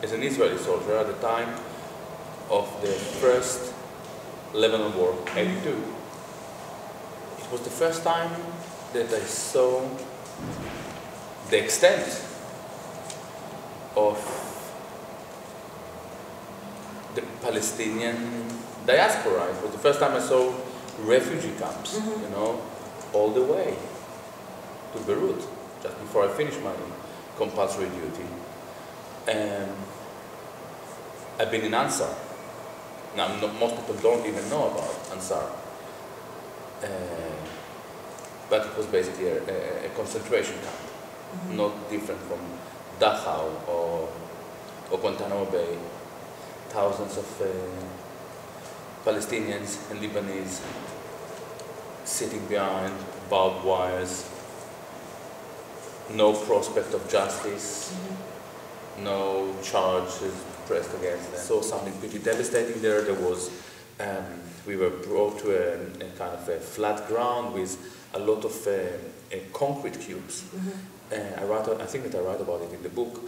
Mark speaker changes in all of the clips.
Speaker 1: as an Israeli soldier at the time of the first Lebanon War, 82. It was the first time that I saw the extent of the Palestinian diaspora. It was the first time I saw refugee camps, you know, all the way to Beirut, just before I finished my compulsory duty. I've been in Ansar. Now, most people don't even know about Ansar. But it was basically a concentration camp, not different from Dachau or Guantanamo Bay. Thousands of Palestinians and Lebanese sitting behind barbed wires, no prospect of justice, no charges pressed against them. So something pretty devastating there. There was, we were brought to a kind of a flat ground with a lot of concrete cubes. I think that I write about it in the book,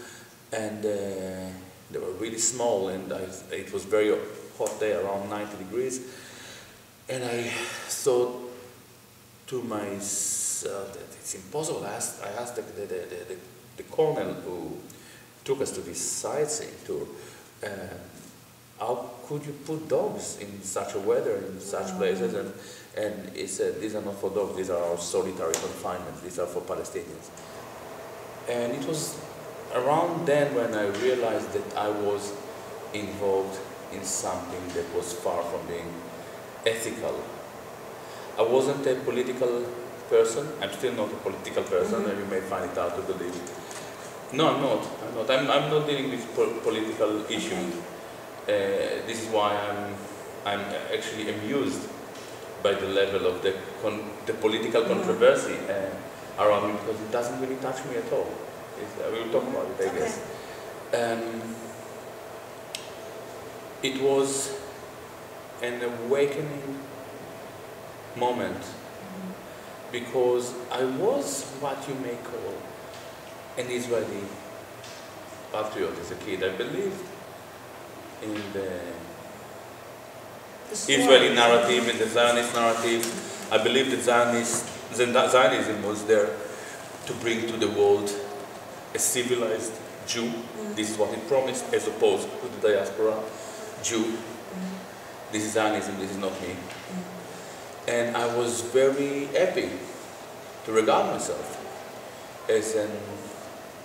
Speaker 1: and they were really small, and it was very hot day, around 90 degrees, and I thought to myself that it's impossible. I asked the colonel who took us to this sightseeing tour, how could you put dogs in such a weather, in such places? And he said, these are not for dogs, these are our solitary confinements, these are for Palestinians. And it was around then when I realized that I was involved in something that was far from being ethical. I wasn't a political person. I'm still not a political person, and you may find it hard to believe. No, I'm not. I'm not dealing with political issues. This is why I'm actually amused by the level of the political controversy around me, because it doesn't really touch me at all. We'll talk about it, I guess. It was an awakening moment, because I was what you may call an Israeli patriot as a kid. I believed in the Israeli narrative, in the Zionist narrative. I believed that Zionism was there to bring to the world a civilized Jew. This is what it promised, as opposed to the diaspora Jew. This is Zionism, this is not me. And I was very happy to regard myself as an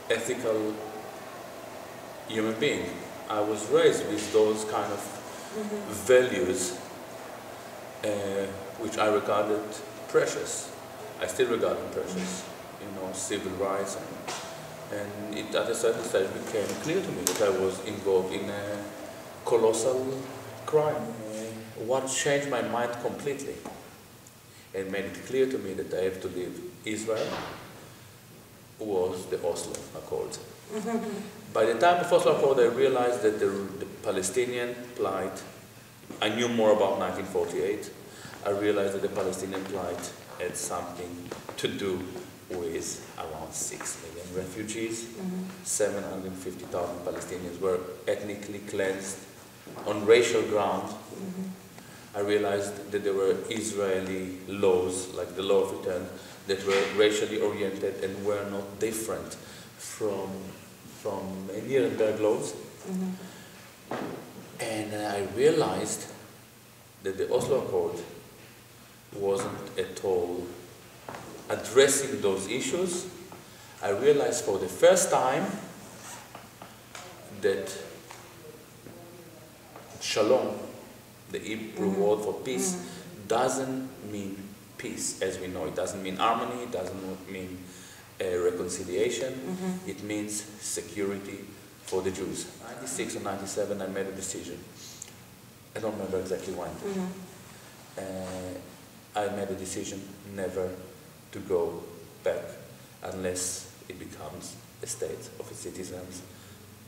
Speaker 1: ethical human being. I was raised with those kind of values which I regarded precious. I still regard them precious, you know, civil rights, and it at a certain stage became clear to me that I was involved in a colossal crime. What changed my mind completely and made it clear to me that I have to leave Israel was the Oslo Accord. By the time of Oslo Accord, I realized that the Palestinian plight, I knew more about 1948. I realized that the Palestinian plight had something to do with around 6 million refugees. 750,000 Palestinians were ethnically cleansed on racial ground. I realized that there were Israeli laws, like the law of return, that were racially oriented and were not different from Nuremberg laws. And I realized that the Oslo Accord wasn't at all addressing those issues. I realized for the first time that shalom, the Hebrew word for peace, doesn't mean peace as we know it. Doesn't mean harmony, it doesn't mean reconciliation. It means security for the Jews. 96 or 97, I made a decision. I don't remember exactly when. I made a decision never to go back unless it becomes a state of its citizens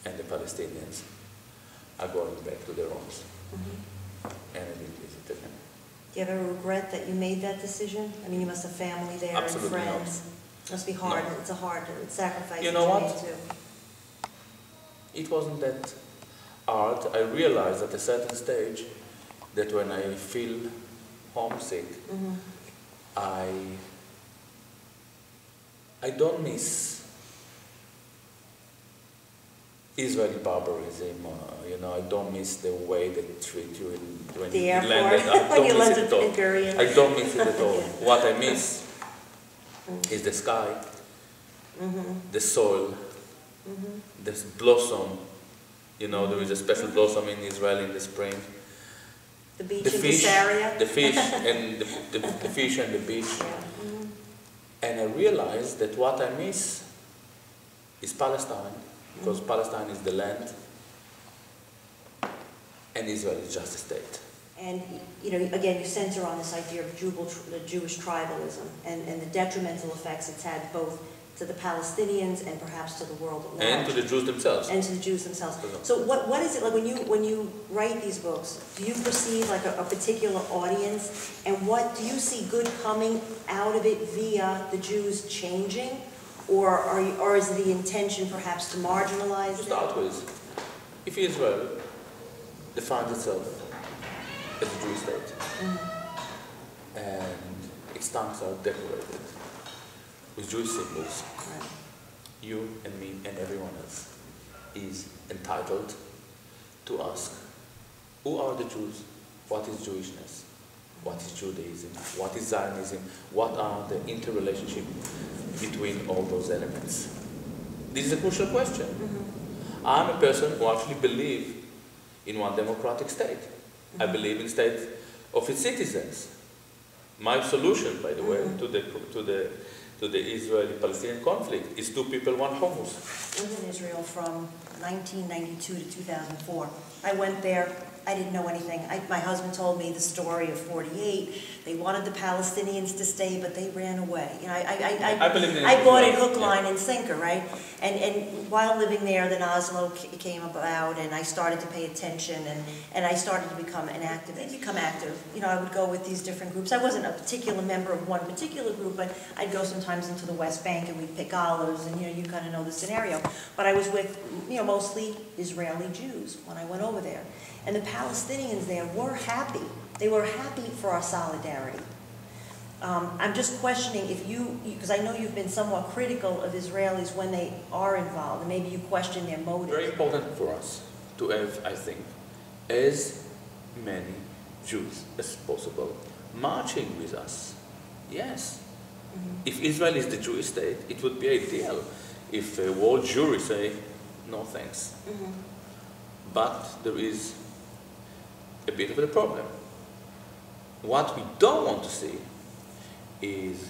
Speaker 1: and the Palestinians are going back to their homes. And I didn't visit them.
Speaker 2: Do you ever regret that you made that decision? I mean, you must have family there.
Speaker 1: Absolutely
Speaker 2: and friends.
Speaker 1: Not.
Speaker 2: It must be hard.
Speaker 1: No.
Speaker 2: It's a hard sacrifice.
Speaker 1: You know what? it wasn't that hard. I realized at a certain stage that when I feel homesick, I don't miss Israeli barbarism, I don't miss the way they treat you when
Speaker 2: The
Speaker 1: you
Speaker 2: airport,
Speaker 1: landed. I
Speaker 2: when you
Speaker 1: don't miss
Speaker 2: landed
Speaker 1: it at all.
Speaker 2: in Gurion.
Speaker 1: I don't miss it at all.
Speaker 2: Yeah.
Speaker 1: What I miss is the sky, the soil, the blossom. There is a special blossom in Israel in the spring.
Speaker 2: The beach
Speaker 1: The
Speaker 2: in
Speaker 1: fish,
Speaker 2: Caesarea.
Speaker 1: the fish, and the fish and the beach. And I realized that what I miss is Palestine, because Palestine is the land, and Israel is just a state.
Speaker 2: And, again, you center on this idea of Jewish tribalism and the detrimental effects it's had both to the Palestinians and perhaps to the world at large.
Speaker 1: And to the Jews themselves.
Speaker 2: And to the Jews themselves. So what is it like when you write these books? Do you perceive like a particular audience, and what do you see good coming out of it via the Jews changing, or is the intention perhaps to marginalize
Speaker 1: To
Speaker 2: them?
Speaker 1: start with, if Israel defines itself as a Jewish state, and its tanks are decorated with Jewish symbols,
Speaker 2: Right.
Speaker 1: you and me and everyone else is entitled to ask, who are the Jews? What is Jewishness? What is Judaism? What is Zionism? What are the interrelationship between all those elements? This is a crucial question. I'm a person who actually believes in one democratic state. I believe in state of its citizens. My solution, by the way, to the Israeli-Palestinian conflict is two people, one hummus.
Speaker 2: I was in Israel from 1992 to 2004. I went there. I didn't know anything. My husband told me the story of 48. They wanted the Palestinians to stay, but they ran away.
Speaker 1: I believe in
Speaker 2: I bought it
Speaker 1: Israel.
Speaker 2: hook, line, and sinker, right? And while living there, then Oslo came about, and I started to pay attention, and I started to become an activist. Become active. I would go with these different groups. I wasn't a particular member of one particular group, but I'd go sometimes into the West Bank, and we'd pick olives, and you kind of know the scenario. But I was with mostly Israeli Jews when I went over there. And the Palestinians there were happy. They were happy for our solidarity. I'm just questioning if because I know you've been somewhat critical of Israelis when they are involved, and maybe you question their motives.
Speaker 1: Very important for us to have, I think, as many Jews as possible marching with us. Yes. If Israel is the Jewish state, it would be ideal if a world jury say, no thanks. But there is a bit of a problem. What we don't want to see is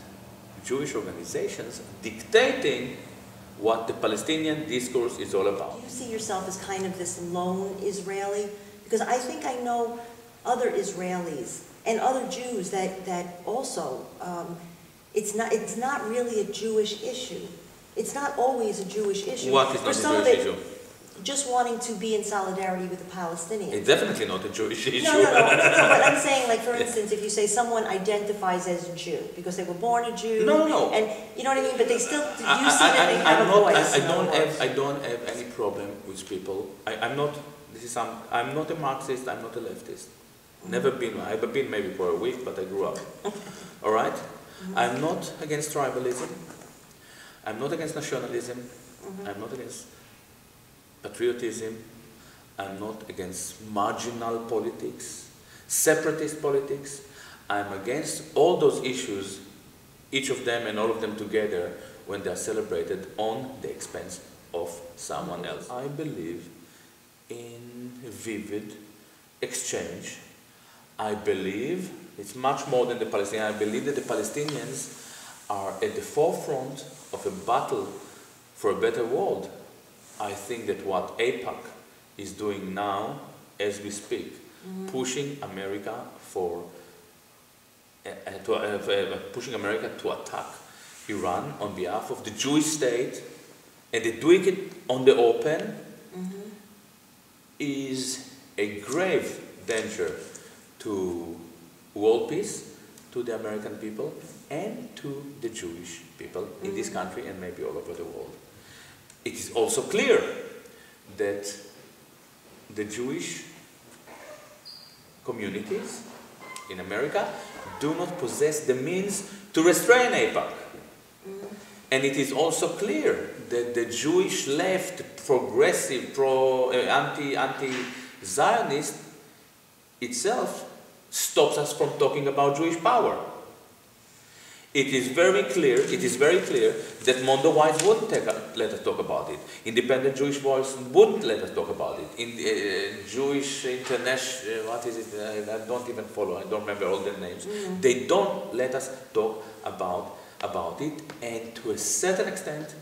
Speaker 1: Jewish organizations dictating what the Palestinian discourse is all about.
Speaker 2: Do you see yourself as kind of this lone Israeli? Because I think I know other Israelis and other Jews that also, it's not really a Jewish issue. It's not always a Jewish issue.
Speaker 1: What is not a Jewish issue?
Speaker 2: Just wanting to be in solidarity with the Palestinians.
Speaker 1: It's definitely not a Jewish issue.
Speaker 2: No, but I'm saying, like, for instance, if you say someone identifies as a Jew because they were born a Jew.
Speaker 1: No.
Speaker 2: And you know what I mean? But they still, you see that they have a voice.
Speaker 1: I don't have any problem with people. I'm not a Marxist, I'm not a leftist. Never been. I've been maybe for a week, but I grew up. All right? I'm not against tribalism. I'm not against nationalism. I'm not against patriotism. I'm not against marginal politics, separatist politics. I'm against all those issues, each of them and all of them together, when they are celebrated on the expense of someone else. I believe in vivid exchange. I believe it's much more than the Palestinians. I believe that the Palestinians are at the forefront of a battle for a better world. I think that what AIPAC is doing now, as we speak, pushing America pushing America to attack Iran on behalf of the Jewish state, and they're doing it on the open, is a grave danger to world peace, to the American people, and to the Jewish people in this country and maybe all over the world. It is also clear that the Jewish communities in America do not possess the means to restrain AIPAC. And it is also clear that the Jewish left, progressive, anti-Zionist itself stops us from talking about Jewish power. It is very clear that Mondo Wise wouldn't let us talk about it. Independent Jewish Voice wouldn't let us talk about it. In Jewish International, what is it? I don't even follow, I don't remember all their names. They don't let us talk about it, and to a certain extent,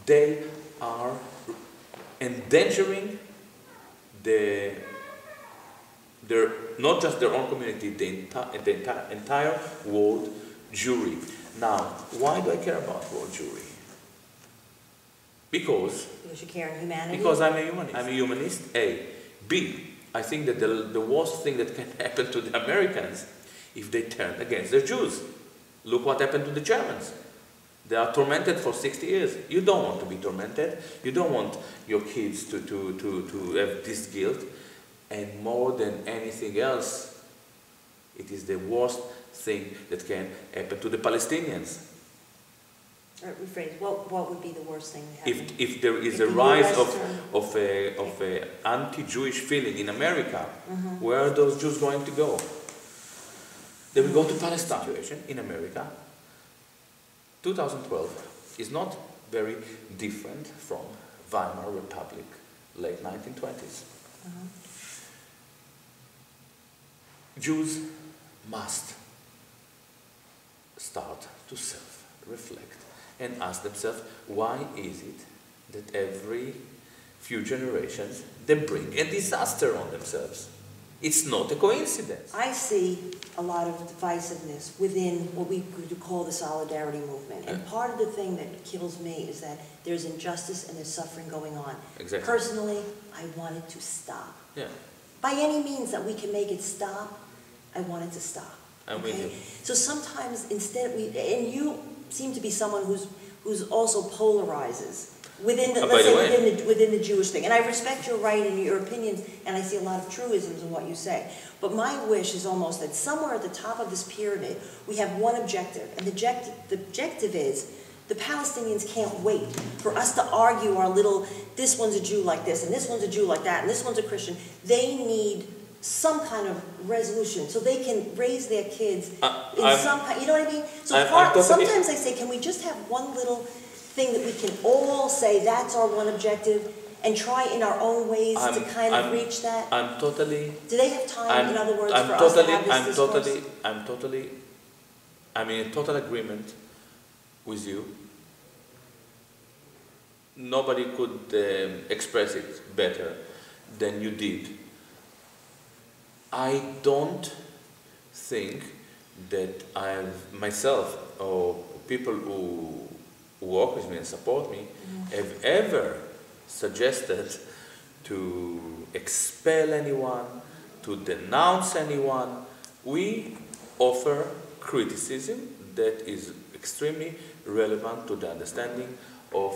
Speaker 1: they are endangering not just their own community, the entire world Jewry. Now, why do I care about world Jewry? Because
Speaker 2: you care in humanity?
Speaker 1: Because I'm a humanist. I'm a humanist, A. B, I think that the worst thing that can happen to the Americans if they turn against the Jews. Look what happened to the Germans. They are tormented for 60 years. You don't want to be tormented. You don't want your kids to have this guilt. And more than anything else, it is the worst thing that can happen to the Palestinians.
Speaker 2: Rephrase, what would be the worst thing that happened?
Speaker 1: If there is a rise of a anti-Jewish feeling in America, where are those Jews going to go? They will go to Palestine. Situation in America, 2012 is not very different from Weimar Republic, late 1920s. Jews must start to self-reflect and ask themselves, why is it that every few generations they bring a disaster on themselves? It's not a coincidence.
Speaker 2: I see a lot of divisiveness within what we could call the solidarity movement. And part of the thing that kills me is that there's injustice and there's suffering going on.
Speaker 1: Exactly.
Speaker 2: Personally, I want it to stop.
Speaker 1: Yeah.
Speaker 2: By any means that we can make it stop, I want it to stop.
Speaker 1: I'm with you.
Speaker 2: So sometimes instead and you seem to be someone who's also polarizes within the, within the Jewish thing. And I respect your right and your opinions, and I see a lot of truisms in what you say. But my wish is almost that somewhere at the top of this pyramid, we have one objective. And the objective is the Palestinians can't wait for us to argue our little, this one's a Jew like this, and this one's a Jew like that, and this one's a Christian. They need some kind of resolution so they can raise their kids in some kind, you know what I mean? So sometimes I say, can we just have one little thing that we can all say that's our one objective and try in our own ways to kind of reach that? Do they have time, in other words, for us to have this discourse?
Speaker 1: I'm in total agreement with you. Nobody could express it better than you did. I don't think that I myself or people who work with me and support me have ever suggested to expel anyone, to denounce anyone. We offer criticism that is extremely relevant to the understanding of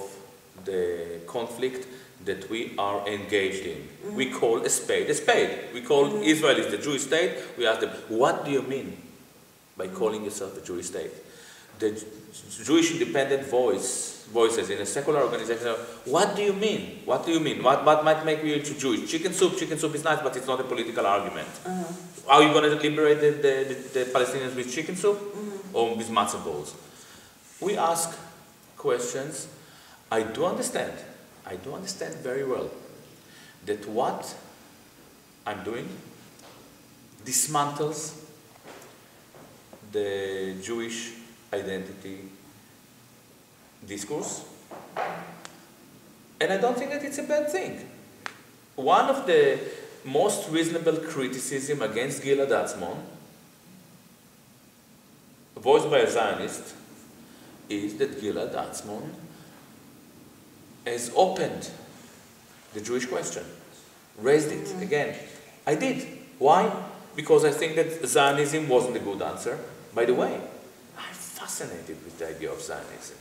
Speaker 1: the conflict that we are engaged in. We call a spade a spade. We call Israel is the Jewish state. We ask them, what do you mean by calling yourself a Jewish state? The Jewish independent voices in a secular organization, what do you mean? What do you mean? What might make you Jewish? Chicken soup is nice, but it's not a political argument. Are you going to liberate the Palestinians with chicken soup or with matzah balls? We ask questions. I do understand very well that what I'm doing dismantles the Jewish identity discourse, and I don't think that it's a bad thing. One of the most reasonable criticism against Gilad Atzmon, voiced by a Zionist, is that Gilad Atzmon has opened the Jewish question, raised it again. I did. Why? Because I think that Zionism wasn't a good answer. By the way, I'm fascinated with the idea of Zionism.